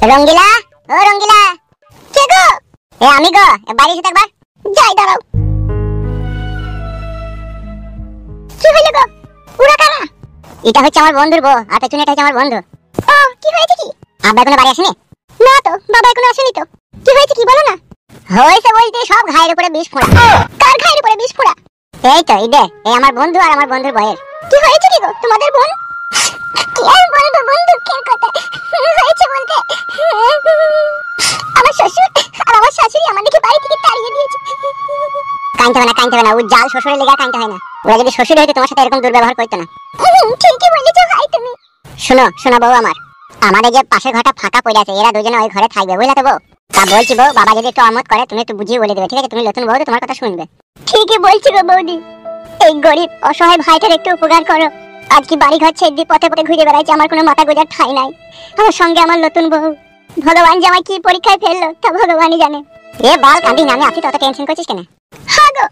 রঙ্গিলা, ও রঙ্গিলা, কে গো? আমি গো, বাড়ি এসে একবার যাই, দাঁড়াও। কি হইলো গো? পুরা কানা? এটা হচ্ছে আমার বন্ধুর বউ, আর পেছনে এটা হচ্ছে আমার বন্ধু। ও, কি হয়েছে কি? আব্বা এখনো বাড়ি আসেনি? না তো, বাবা এখনো আসেনি তো। কি হয়েছে কি বলো না? হয়েছে বলতে সব ঘায়ের উপরে বিষ ফোঁড়া। কার ঘায়ের উপরে বিষ ফোঁড়া? এই তো, এই আমার বন্ধু আর আমার বন্ধুর বউয়ের। কি হয়েছে কি গো তোমাদের বোন? কি আর বলবো বন্ধুকের কথা, হয়েছে বলতে আমার শ্বশুর আর আমার শাশুড়ি আমাদেরকে বাড়ি থেকে তাড়িয়ে দিয়েছে। কাঁদতে হবে না, ও জাল শ্বশুরের লেগে কাঁদতে হয় না। ওরা যদি শ্বশুর হইতো তোমার সাথে এরকম দুর্ব্যবহার করতো না। ঠিকই বলেছো ভাই তুমি। শোনো বউ আমার, আমাদের যে পাশের ঘরটা ফাঁকা পড়ে আছে, এরা দুজনে ওই ঘরে থাকবে, বুঝলা তো বউ? তা বলছি বউ, বাবা যদি একটু আমোদ করে তুমি একটু বুঝিয়ে বলে দেবে, ঠিক আছে? তুমি নতুন বউ তো, তোমার কথা শুনবে। ঠিকই বলছি গো বৌদি, এই গরিব অসহায় ভাইটার একটু উপকার করো। আজ কি বাড়ি ঘর ছেড়ে দিয়ে পথে পথে ঘুরে বেড়াইছে, আমার কোনো মাথা গোজার ঠাঁই নাই। আমার সঙ্গে আমার নতুন বউ, ভগবান যে আমায় কি পরীক্ষায় ফেললো তা ভগবানই জানে। এ বাল কাঁদি না, আমি আছি তো, অত টেনশন করছিস কেন? হ্যাঁ গো,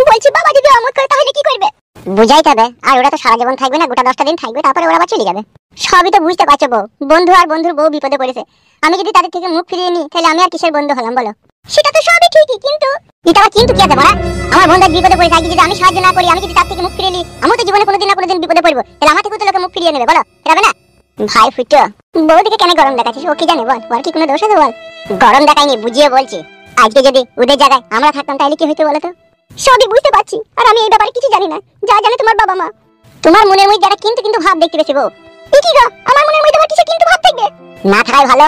বলছি বাবা যদি আমোদ করে তাহলে কি করবে? বুঝাইতে হবে, আর ওরা তো সারা জীবন থাকবে না, গোটা 10টা দিন থাকবে, তারপরে ওরা আবার চলে যাবে। সবই তো বুঝতে পারছো বউ, বন্ধু আর বন্ধুর বউ বিপদে পড়েছে, আমি যদি তাদের থেকে মুখ ফিরিয়ে নিই তাহলে আমি আর কিসের বন্ধু হলাম বলো? সেটা তো সবই ঠিকই, কিন্তু এটা আবার কিন্তু কি আছে বড়া? আমার বন্ধু বিপদে পড়ে থাকে, যদি আমি সাহায্য না করি, আমি যদি তার থেকে মুখ ফিরিয়ে নিই, আমি তো জীবনে কোনোদিন না কোনোদিন বিপদে পড়বো, তাহলে আমার থেকে তো লোকে মুখ ফিরিয়ে নেবে বলো? এটা না ভাই ফুটো, বউদিকে কেন গরম দেখাচ্ছিস? ও কি জানে বল? ওর কি কোনো দোষ আছে বল? গরম দেখাইনি, বুঝিয়ে বলছি। আজকে যদি ওদের জায়গায় আমরা থাকতাম তাহলে কি হইতো বলো তো? সবই বুঝতে পারছি, আর আমি এই ব্যাপারে কিছু জানি না, যা জানে তোমার বাবা মা। তোমার মনের মধ্যে যারা কিন্তু ভাব দেখতে পেয়েছে বউ। কি গো, আমার মনের মধ্যে আবার কিছু কিন্তু ভাব থাকবে? না থাকাই ভালো।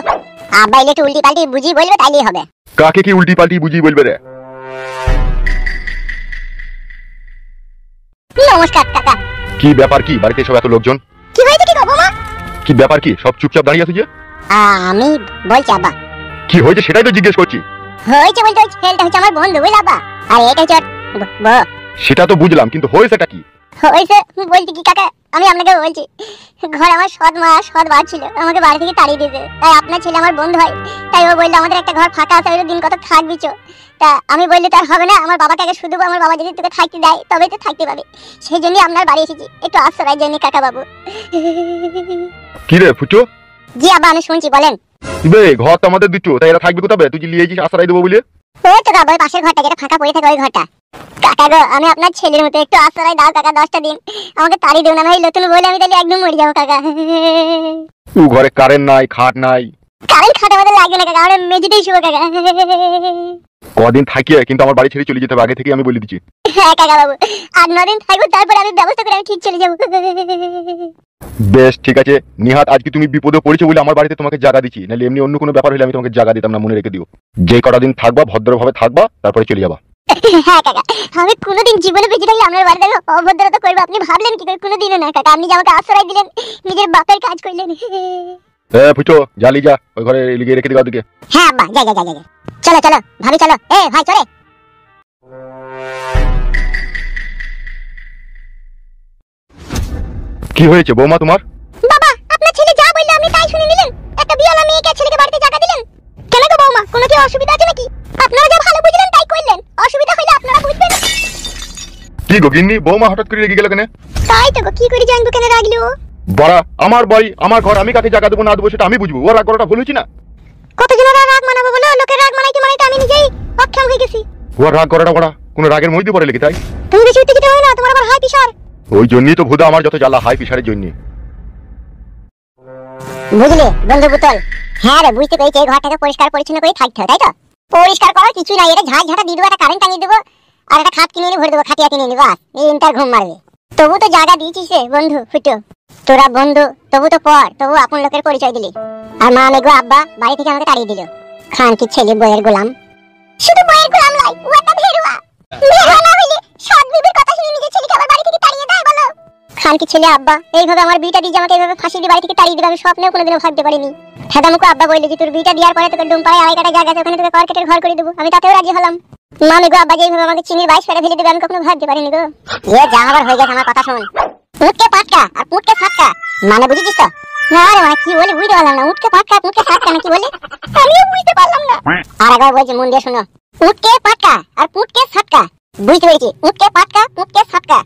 আব্বা এলে একটু উল্টি পাল্টি বুঝিয়ে বলবে, তাইলেই হবে। কাকে কি উল্টি পাল্টি বুঝিয়ে বলবে রে? নমস্কার কাকা। কি ব্যাপার, কি বাড়িতে সব এত লোকজন? কি হয়েছে কি গো বৌমা? কি ব্যাপার, কি সব চুপচাপ দাঁড়িয়ে আছো যে? আমি বলছি আব্বা। কি হয়েছে সেটাই তো জিজ্ঞেস করছি। হয়েছে বলতে ওই ছেলেটা হচ্ছে আমার বন্ধু, বুঝলা আব্বা? আর এটা হচ্ছে বউ। সেটা তো বুঝলাম, কিন্তু হয়েছেটা কি? হয়েছে বলতে কি কাকা, আমি আপনাকে বলছি, ঘরে আমার সৎ মা সৎ বাপ ছিল, আমাকে বাড়ি থেকে তাড়িয়ে দিয়েছে। তাই আপনার ছেলে আমার বন্ধু হয়, তাই ও বললো আমাদের একটা ঘর ফাঁকা আছে, ওই দিন কত থাকবি চো। তা আমি বললি তার হবে না, আমার বাবাকে আগে শুধু, আমার বাবা যদি তোকে থাকতে দেয় তবেই তো থাকতে পাবে। সেই জন্যই আপনার বাড়ি এসেছি, একটু আশ্রয়ের জন্য কাকা বাবু। কি রে ফুটো? জি আব্বা, আমি শুনছি, বলেন। বে ঘর তো আমাদের দিচ্ছ, তাই এরা থাকবে কোথাবে? তুই যে লিয়েছিস আশ্রয় দেবো বলে? ওই তো কাকা, ওই পাশের ঘরটা যেটা ফাঁকা পড়ে থাকে ওই ঘরটা। কাকা গো, আমি আপনার ছেলের মতো, একটু আশ্রয় দাও কাকা, 10টা দিন আমাকে তাড়িয়ে দেব না ভাই, নতুন বলে আমি তাহলে একদম মরে যাবো কাকা। ও ঘরে কারেন্ট নাই, খাট নাই? কারেন্ট খাট আমাদের লাগবে না কাকা, আমরা মেঝেতেই শুবো কাকা। কদিন থাকিয়ে কিন্তু আমার বাড়ি ছেড়ে চলে যেতে হবে, আগে থেকে আমি বলে দিচ্ছি। হ্যাঁ কাকা বাবু, 8-9 দিন থাকবো, তারপরে আমি ব্যবস্থা করে আমি ঠিক চলে যাবো। বেশ ঠিক আছে, নিহাত আজকে তুমি বিপদে পড়েছো বলে আমার বাড়িতে তোমাকে জায়গা দিচ্ছি, নাহলে এমনি অন্য কোনো ব্যাপার হলে আমি তোমাকে জায়গা দিতাম না, মনে রেখে দিও। যে কটা দিন থাকবা ভদ্রভাবে থাকবা, তারপরে চলে যাবা। হ্যাঁ কাকা, আমি কোনোদিন জীবনে বেঁচে থাকলে আপনার বাড়িতে অভদ্রতা করবো আপনি ভাবলেন কি করে? কোনোদিনও না কাকা, আপনি যে আমাকে আশ্রয় দিলেন, নিজের বাপের কাজ করলেন। ফুটো জালি যা, ওই ঘরে লিখে রেখে দিবা ওদিকে। হ্যাঁ আব্বা, যা চলো চলো ভাবি, চলো। ভাই চলে। কি হয়েছে বৌমা তোমার? বাবা, আপনার ছেলে যা বললো আপনি তাই শুনে নিলেন, একটা বিয়ালা মেয়েকে ছেলেকে বাড়িতে জায়গা দিলেন। কেন গো বৌমা, কোনো কি অসুবিধা আছে নাকি? আপনারা যা ভালো বুঝলেন তাই করলেন, অসুবিধা হলে আপনারা বুঝবেন। কি গো গিন্নি, বৌমা হঠাৎ করে রেগে গেল কেন? তাই তো গো, কি করে জানবো কেন রাগলো? বড়া, আমার বাড়ি আমার ঘর, আমি কাকে জায়গা দেবো না দেবো সেটা আমি বুঝবো। ওর রাগ করাটা ভুল হয়েছি না? কতজনের রাগ মানাবো বলো? লোকের রাগ মানাইতে আমি নিজেই অক্ষম হয়ে গেছি। ওর রাগ করাটা বড়া কোনো রাগের মধ্যে পড়ে লেগে? তাই তুমি বেশি উত্তেজিত হও না, তোমার আবার হাই প্রেসার। ওই জন্যই তো ভুদা আমার যত জ্বালা, হাই প্রেসারের জন্য। বুঝলি বন্ধু পুতল? হ্যাঁ রে, বুঝতে পেরেছি, এই ঘরটাকে পরিষ্কার পরিচ্ছন্ন করে থাকতে হবে, তাই তো? পরিষ্কার করার কিছু নাই, এটা ঝাঁট ঝাঁটা দিয়ে দেবো, একটা কারেন্ট টাঙিয়ে দেবো, আর একটা খাট কিনে এনে ভরে দেবো, খাটিয়া কিনে এনে, বাস এই ইন্টার ঘুম মারবে। তবু তো জায়গা দিয়েছিস রে বন্ধু ফুটো, তোরা বন্ধু তবু তো পর, তবু আপন লোকের পরিচয় দিলি। আর মা মেঘো আব্বা বাড়ি থেকে আমাকে তাড়িয়ে দিল। খান কি ছেলে বইয়ের গোলাম? শুধু বইয়ের গোলাম নয়, ও একটা ভেরুয়া। ভেরুয়া না হইলে সৎ বিবির কথা শুনে নিজের ছেলেকে আবার বাড়ি থেকে তাড়িয়ে দেয় বলো? খান কি ছেলে আব্বা এইভাবে আমার বিটা দিয়ে আমাকে এইভাবে ফাঁসি দিয়ে বাড়ি থেকে তাড়িয়ে দিবে, আমি স্বপ্নেও কোনোদিনও ভাবতে পারিনি। ফেদামুকো আব্বা বললি যে তোর বিটা দেওয়ার পরে তোকে ডুমপাড়ায় আড়াই কাটা জায়গা আছে, ওখানে তোকে কর্কেটের ঘর করে দেবো, আমি তাতেও রাজি হলাম। মা মেঘো আব্বা যেইভাবে আমাকে চিনির 22 ফেলে ফেলে দেবে আমি কখনো ভাবতে পারিনি গো। এ যা আবার হয়ে গেছে, আমার কথা শোন। উঠকে পাটকা আর পুটকে ফাটকা মানে বুঝেছিস তো? না রে, মানে কি বলি বুঝতে পারলাম না। উঠকে পাটকা পুটকে ফাটকা না কি বলি? আমিও বুঝতে পারলাম না। আর একবার বলছি, মন দিয়ে শোনো। উঠকে পাটকা আর পুটকে ফাটকা, বুঝতে পেরেছি? উঠকে পাটকা পুটকে ফাটকা,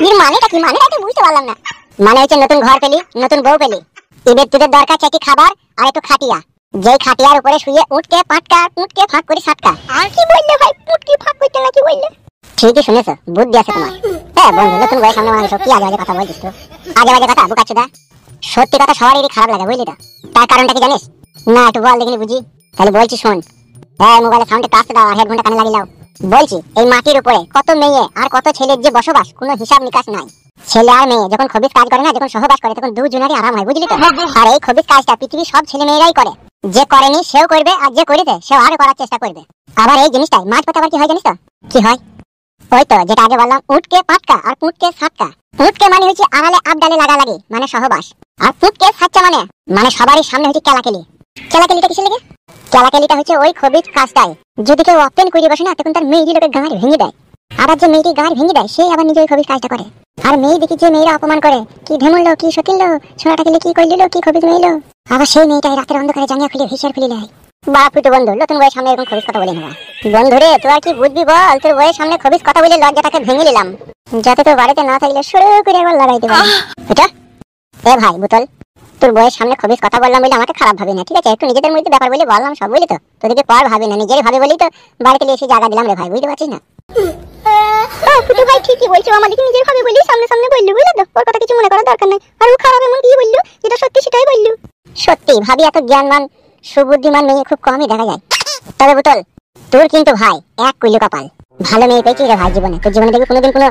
এর মানেটা কি? মানেটা তো বুঝতে পারলাম না। মানে হচ্ছে নতুন ঘর পেলি, নতুন বউ পেলি, এবার তোদের দরকার চাই খাবার আর একটু খাটিয়া। যে খাটিয়ার উপরে শুয়ে উঠকে পাটকা পুটকে ফাঁক করে সাটকা। আর কি বললে ভাই, পুটকি ফাঁক করতে নাকি বললে? ঠিকই শুনেছো, বুদ্ধি আছে তোমার। হ্যাঁ বন্ধু, নতুন বয়স সামনে মানুষ কি আজে বাজে কথা বলছিস তো? আজে বাজে কথা বুকাচ্ছুদা। সত্যি কথা সবারই খারাপ লাগে বুঝলি তো। তার কারণটা কি জানিস? না একটু বল দেখিনি বুঝি। তাহলে বলছি শোন। হ্যাঁ মোবাইলে সাউন্ডে কাটতে দাও আর হেডফোনটা কানে লাগিয়ে দাও। বলছি এই মাটির উপরে কত মেয়ে আর কত ছেলের যে বসবাস, কোনো হিসাব নিকাশ নাই। ছেলে আর মেয়ে যখন খবিস কাজ করে না, যখন সহবাস করে, তখন দুজনেরই আরাম হয় বুঝলি তো। আর এই খবিস কাজটা পৃথিবীর সব ছেলে মেয়েরাই করে। যে করেনি সেও করবে, আর যে করেছে সেও আরো করার চেষ্টা করবে। আবার এই জিনিসটাই মাঝ পথে আবার কি হয় জানিস তো? কি হয়? ওই তো যেটা আগে বললাম, উঠকে পাটকা আর পুটকে সাটকা। উঠকে মানে হচ্ছে আড়ালে আবডালে লাগালাগি, মানে সহবাস। আর পুটকে সাচ্চা মানে সবারই সামনে হচ্ছে কেলাকেলি। কেলাকেলিটা কিসের লাগে? কেলাকেলিটা হচ্ছে ওই খবিস কাজটাই যদি কেউ ওপেন করে বসে না, তখন তার মেয়েটি লোকে গাঁড় ভেঙে দেয়। আবার যে মেয়েটি গাঁড় ভেঙে দেয়, সে আবার নিজে ওই খবিস কাজটা করে। আর মেয়ে দেখি যে মেয়েরা অপমান করে, কি ধেমুললো, কি সকিনলো, ছোড়াটা গেলে কি করলিল, কি খবিস মেয়েলো, আবার সেই মেয়েটাই রাতের অন্ধকারে জানিয়া খুলে হিসার খুলে নেয়। বাপ তো বন্ধু, নতুন বইয়ের সামনে এরকম খবিস কথা বলে নেওয়া। বন্ধু রে, তুই আর কি বুঝবি বল? তোর বইয়ের সামনে খবিস কথা বলে লজ্জাটাকে ভেঙে নিলাম, যাতে তোর বাড়িতে না থাকলে শুরু করে একবার লাগাইতে পারি। এটা এ ভাই বুতল, তোর বইয়ের সামনে খবিস কথা বললাম বলে আমাকে খারাপ ভাবি না, ঠিক আছে? একটু নিজেদের মধ্যে ব্যাপার বলে বললাম সব, বুঝলি তো? তোদেরকে পর ভাবি না, নিজের ভাবে বলি তো বাড়িতে এসে জায়গা দিলাম রে ভাই, বুঝতে পারছিস না? ফুটু ভাই ঠিকই বলছো, আমাদেরকে নিজের ভাবে বলি, সামনে সামনে বললি, বুঝলে তো? ওর কথা কিছু মনে করার দরকার নাই। আর ও খারাপ এমন কি বললো, যেটা সত্যি সেটাই বললো। সত্যি ভাবি এত জ্ঞানমান সুবুদ্ধিমান মেয়ে খুব কমই দেখা যায়। তবে বুতল, তোর কিন্তু ভাই এক কইলো কপাল, ভালো মেয়ে পেয়েছি রে ভাই জীবনে। তোর জীবনে দেখবি কোনোদিন কোনো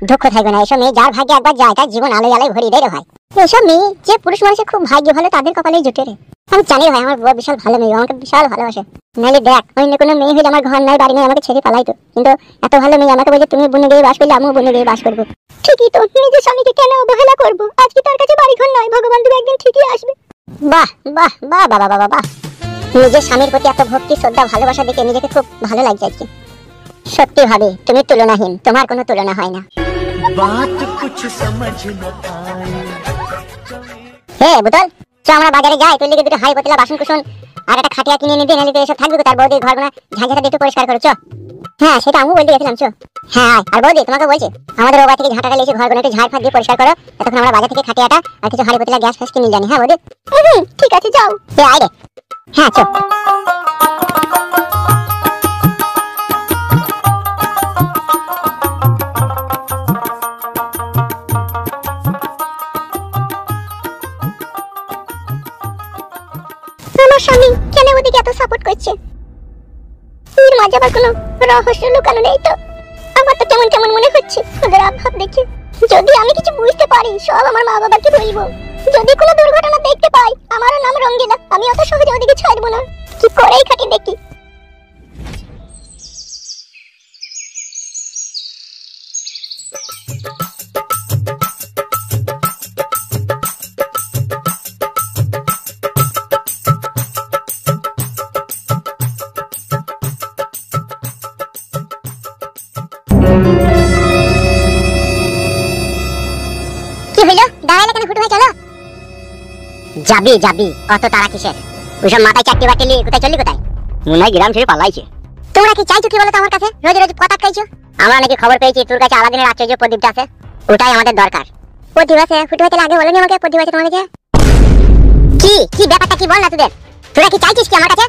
দুঃখ থাকবে না। এসব মেয়ে যার ভাগ্যে একবার যায়, তার জীবন আলোয় আলোয় ভরিয়ে দেয় রে ভাই। এসব মেয়ে যে পুরুষ মানুষের খুব ভাগ্য ভালো, তাদের কপালেই জুটে রে। আমি জানি ভাই, আমার বউ বিশাল ভালো মেয়ে, আমাকে বিশাল ভালোবাসে। নাইলে দেখ, অন্য কোনো মেয়ে হলে আমার ঘর নাই বাড়ি নাই, আমাকে ছেড়ে পালাইতো। কিন্তু এত ভালো মেয়ে আমাকে বলে তুমি বনে গিয়ে বাস করলে, আমিও বনে গিয়ে বাস করবো। ঠিকই তো, নিজের স্বামীকে কেন অবহেলা করবো? আজকে তার কাছে বাড়ি ঘর নয়, ভগবান তুমি একদিন ঠিকই আসবে। বাহ বাহ বাহ বাবা বাবা বাহ, নিজের স্বামীর প্রতি এত ভক্তি শ্রদ্ধা ভালোবাসা দেখে নিজেকে খুব ভালো লাগছে আজকে। সত্যি ভাবি তুমি তুলনাহীন, তোমার কোনো তুলনা হয় না। হে বুতল, চ আমরা বাজারে যাই, তোর লিগে দুটো হাই পাতলা বাসন কুসন আর একটা খাটিয়া কিনে নিবি, নাহলে তো এসব থাকবে তার বৌদি ঘর গোনা ঝাঁঝাটা দিয়ে পরিষ্কার করো। চ হ্যাঁ সেটা আমি বলতে গেছিলাম, চ। হ্যাঁ আর বৌদি তোমাকে বলছি, আমাদের ওবা থেকে ঝাঁটাটা লেসে ঘর গোনা একটু ঝাড় ফাঁক দিয়ে পরিষ্কার করো, তখন আমরা বাজার থেকে খাটিয়াটা আর কিছু হাই পাতলা গ্যাস ফ্যাস কিনে জানি। হ্যাঁ বৌদি ঠিক আছে, যাও। আয় রে, হ্যাঁ চ। আমার স্বামী কেন ওদিকে এত সাপোর্ট করছে? এর মাঝে আবার কোনো রহস্য লুকানো নেই তো? আমার তো কেমন কেমন মনে হচ্ছে ওদের আভাব দেখে। যদি আমি কিছু বুঝতে পারি, সব আমার মা বাবাকে বলবো। যদি কোনো দুর্ঘটনা দেখতে পাই, আমারও নাম রঙ্গিলা, আমি অত সহজে ওদিকে ছাড়বো না। কি করেই খাটি দেখি। কি হইলো? দাঁড়ালে কেন ফুটু ভাই? চলো। যাবি যাবি, অত তারা কিসের? ওইসব মাথায় চারটি বাটিলি, কোথায় চললি কোথায়? মনে হয় গ্রাম ছেড়ে পালাইছে। তোমরা কি চাইছো কি বলো তো আমার কাছে? রোজ রোজ কথা খাইছো। আমরা নাকি খবর পেয়েছি তোর কাছে আলাদিনের আশ্চর্য প্রদীপটা আছে, ওটাই আমাদের দরকার। প্রদীপ আছে? ফুটু ভাই তাহলে আগে বলোনি আমাকে প্রদীপ আছে তোমার কাছে। কি কি ব্যাপারটা কি বল না তোদের? তোরা কি চাইছিস কি আমার কাছে?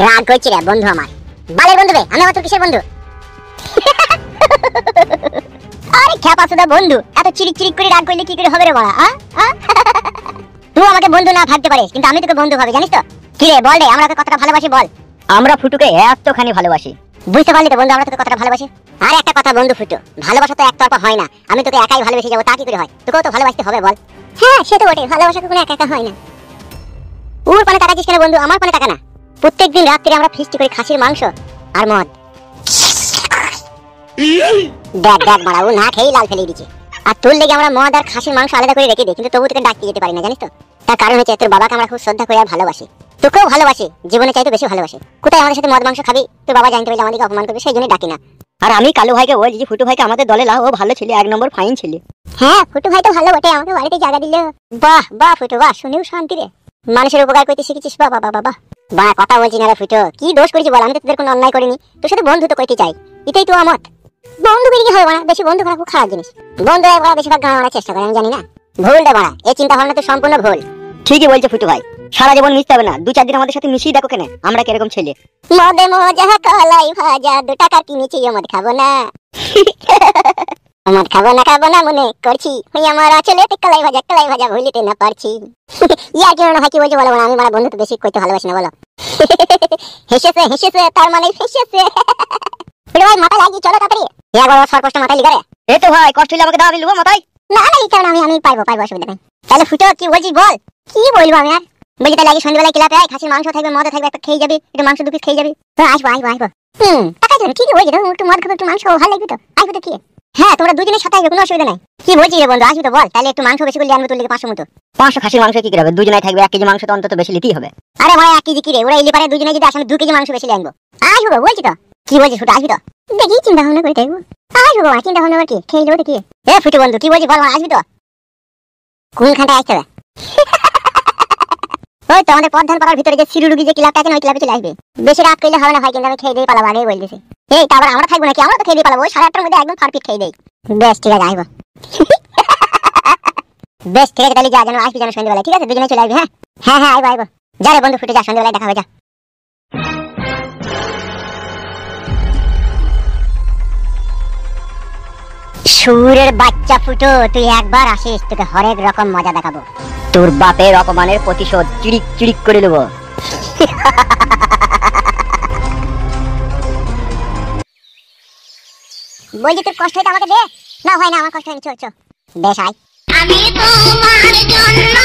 রাগ করছি রে বন্ধু আমার। বালের বন্ধু রে, আমি আবার তোর কিসের বন্ধু? আরে খ্যাপা সুদা বন্ধু, এত চিরিক চিরিক করে রাগ করলে কি করে হবে রে বড়া? তুই আমাকে বন্ধু না ভাবতে পারিস, কিন্তু আমি তোকে বন্ধু ভাবি, জানিস তো? কি রে বল রে, আমরা তোকে কতটা ভালোবাসি বল। আমরা ফুটুকে এতখানি ভালোবাসি, বুঝতে পারলি তো বন্ধু আমরা তোকে কতটা ভালোবাসি। আর একটা কথা বন্ধু ফুটু, ভালোবাসা তো একতরফা হয় না। আমি তোকে একাই ভালোবেসে যাবো তা কি করে হয়? তোকেও তো ভালোবাসতে হবে বল। হ্যাঁ সে তো বটে, ভালোবাসা কখনো একা একা হয় না। ওর পানে তাকাচ্ছিস কেন বন্ধু? আমার পানে তাকা না। প্রত্যেকদিন রাত্রে আমরা ফিস্টি করি খাসির মাংস আর মদ। দেখ দেখ মারা, ও না খেয়েই লাল ফেলে দিচ্ছে। আর তোর লেগে আমরা মদ আর খাসির মাংস আলাদা করে রেখে দিই, কিন্তু তবু তোকে ডাকতে যেতে পারি না, জানিস তো? তার কারণ হচ্ছে তোর বাবাকে আমরা খুব শ্রদ্ধা করি আর ভালোবাসি। তোকেও ভালোবাসি, জীবনে চাইতে বেশি ভালোবাসি। কোথায় আমাদের সাথে মদ মাংস খাবি? তোর বাবা জানতে পারলে আমাদেরকে অপমান করবে, সেই জন্য ডাকি না। আর আমি কালু ভাইকে বলছি যে ফুটু ভাইকে আমাদের দলে লাও, ও ভালো ছেলে, এক নম্বর ফাইন ছেলে। হ্যাঁ ফুটু ভাই তো ভালো বটে, আমাকে বাড়িতে জায়গা দিল। বাহ বাহ ফুটু বাহ, শুনেও শান্তি রে। মানুষের উপকার করতে শিখেছিস, বাবা বাবা বাহ। বা কথা বলছি না রে ফুটু, কি দোষ করেছি বল? আমি তো তোদের কোনো অন্যায় করিনি, তোর সাথে বন্ধুত্ব করতে চাই, এটাই তো আমার। বন্ধু বেরিয়ে হবে না, বেশি বন্ধু করা খুব খারাপ জিনিস। বন্ধু একবার বেশিরভাগ গান মারার চেষ্টা করে, আমি জানি না। ভুল রে বাড়া, এই চিন্তা ভাবনা তো সম্পূর্ণ ভুল। ঠিকই বলছে ফুটু ভাই, সারা জীবন মিশতে হবে না, 2-4 দিন আমাদের সাথে মিশিয়ে দেখো কেন আমরা কিরকম ছেলে। মদে মজা কলাই ভাজা 2 টাকা কিনেছি মদ খাবো না। মদ খাবো না মনে করছি ওই আমার আচলেতে কলাই ভাজা ভুলিতে না পারছি। ইয়ার কি মনে হয় কি বলছো বলো না, আমি আমার বন্ধু তো বেশি করতে ভালোবাসি না বলো। হেসেছে তার মানে ফেসেছে। ভাই মাথা লাগিয়ে চলো তাড়াতাড়ি, একবার সর্কষ্ট মাথায় লিখে রে। এই তো ভাই কষ্ট হলে আমাকে দাও, আমি লুবো মাথায়। না লিখতে হবে না, আমি পারবো অসুবিধা নেই। তাহলে ফুটো কি বলছিস বল। কি বলবো আমি আর, বলছি তাহলে আগে সন্ধ্যাবেলায় ক্লাবে আয়, খাসির মাংস থাকবে, মদ থাকবে, একটা খেয়ে যাবি, একটু মাংস 2 পিস খেয়ে যাবি। আসবো টাকা দেবেন কি বলছি, একটু মদ খাবো একটু মাংস ভালো লাগবে তো, আসবে তো কি। হ্যাঁ তোমরা দুজনের সাথে আসবে, কোনো অসুবিধা নাই। কি বলছিস রে বন্ধু, আসবি তো বল, তাহলে একটু মাংস বেশি করে আনবো তোর লিগে 500 মতো। 500 খাসির মাংস কি করে হবে, দুজনেই থাকবে, 1 কেজি মাংস তো অন্তত বেশি নিতেই হবে। আরে ভাই 1 কেজি কি রে, ওরা এলে পারে দুজনে যদি আসে আমি 2 কেজি মাংস বেশি আনবো। আসবো বলছি তো, কি বলছিস ফুটো, আসবি তো? দেখি চিন্তা ভাবনা করে দেখবো। আসবো বাবা, চিন্তা ভাবনা কি খেয়ে দেবো কি। এ ফুটো বন্ধু কি বলছিস বল, আসবি তো? কোনখানটা আসতে হবে? ওই তো আমাদের পদ্মান পাড়ার ভিতরে যে সিরুরুগি যে ক্লাবটা আছে না, ওই ক্লাবে চলে আসবে। বেশি রাত করলে হবে না ভাই, কিন্তু আমি খেয়ে দিয়ে পালাবো আগেই বলে দিছি। এই তারপর আমরা থাকবো নাকি, আমরা তো খেয়ে দিয়ে পালাবো, ওই 8:30টার মধ্যে একদম পারফেক্ট খেয়ে দেই। বেশ ঠিক আছে আসবো। বেশ ঠিক আছে তাহলে যা, যেন আসবি যেন সন্ধ্যাবেলায়, ঠিক আছে দুজনে চলে আসবি। হ্যাঁ আইবো যা রে বন্ধু ফুটে যা, সন্ধ্যাবেলায় দেখা হবে যা। সুরের বাচ্চা ফুটো, তুই একবার আসিস, তোকে হরেক রকম মজা দেখাবো। তোর বাপের অপমানের প্রতিশোধ চিড়িক চিড়িক করে নেবো। বলছি তোর কষ্ট হইতে আমাকে দে। না হয় না, আমার কষ্ট হয়নি, চো বেশ আয়। আমি তোমার জন্য